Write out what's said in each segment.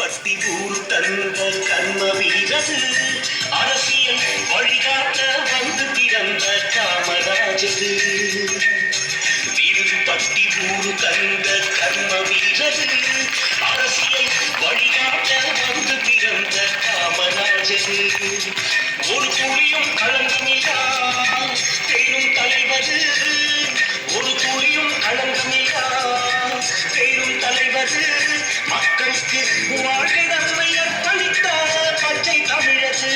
பட்டி ஊர் தந்த கர்ம வீரது அரசியல் வழிகாட்ட வந்து பிறந்த காமராஜது. பட்டி ஊர் தந்த கர்ம வீரது அரசியல் வழிகாட்ட வந்து பிறந்த காமராஜது. ஒரு துளியும் களங்கமில்லா தேரும் தலைவது, ஒரு துளியும் களங்கமில்லா தேரும் தலைவது. மக்களுக்கு வாழ்க்கை தன்மை அர்ப்பணித்த பச்சை தமிழது,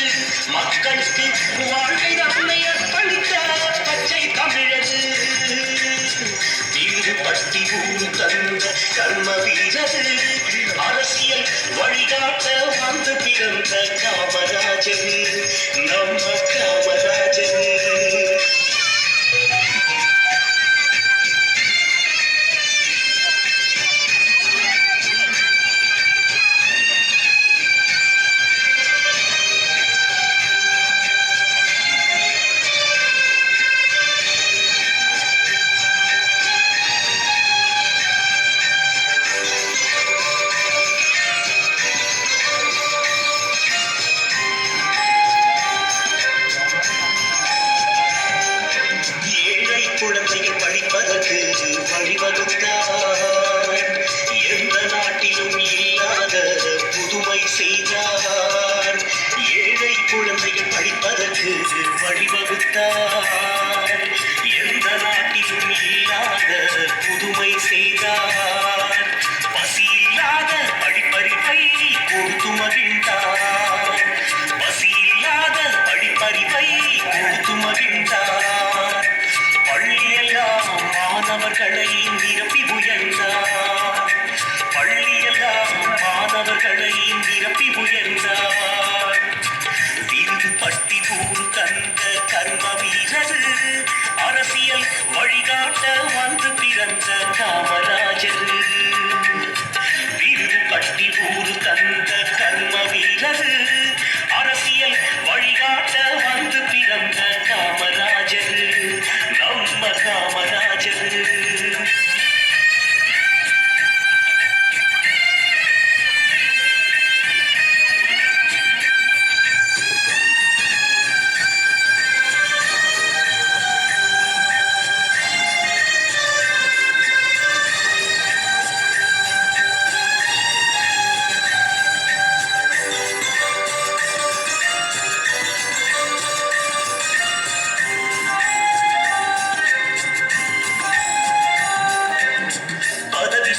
மக்களுக்கு வாழ்க்கை தன்மை அர்ப்பணித்த பச்சை தமிழது. பட்டி ஊர் தந்த கர்ம வீரது அரசியல் வழிகாட்ட வந்து பிறந்த காமராஜது, நம்ம காமராஜது. எந்த நாட்டிலும் இல்லாத புதுமை செய்தார். ஏழை குழந்தைகள் படிப்பதற்கு வழிவகுத்தார். எந்த நாட்டிலும் இல்லாத புதுமை செய்தார். பசி இல்லாத படிப்பறிவை கொடுத்து மகிழ்ந்தார். பசி இல்லாத படிப்பறிவை கொடுத்து மகிழ்ந்தார். பள்ளியெல்லாம் மாணவர்களை நிரப்பி உயர்ந்தார். பள்ளியெல்லாம் மாணவர்களை நிரப்பி உயர்ந்தார். பட்டி ஊர் தந்த கர்ம வீரது அரசியல் வழிகாட்ட வந்து பிறந்த காமராஜரு. பட்டி ஊர் தந்த கர்ம வீரது அரசியல் வழிகாட்ட வந்து பிறந்த காமராஜரு, நம்ம காமராஜரு.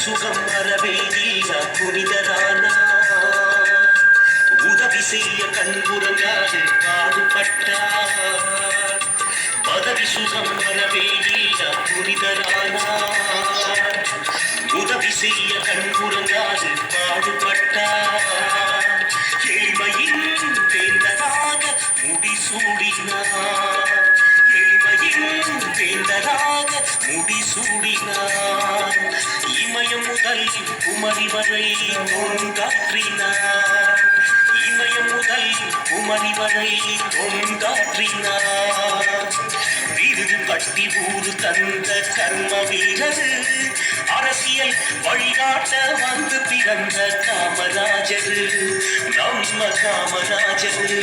சுகம் மரபேதிய புனிதரானார். உதவி செய்ய கண்புறங்காது பாடுபட்டார். பதவி சுகம் மரபேதிய புனிதரானார். உதவி செய்ய கண்புறங்காது பாடுபட்டார். எளிமையின் வேந்தராக முடிசூடினார். எளிமையின் வேந்தராக முடிசூடினார். இமயம் முதல் குமரி வரை தொண்டாற்றினார். இமயம் முதல் குமரி வரை தொண்டாற்றினார். பட்டி ஊர் தந்த கர்ம வீரது அரசியல் வழிகாட்ட வந்து பிறந்த காமராஜரு, நம்ம காமராஜரு.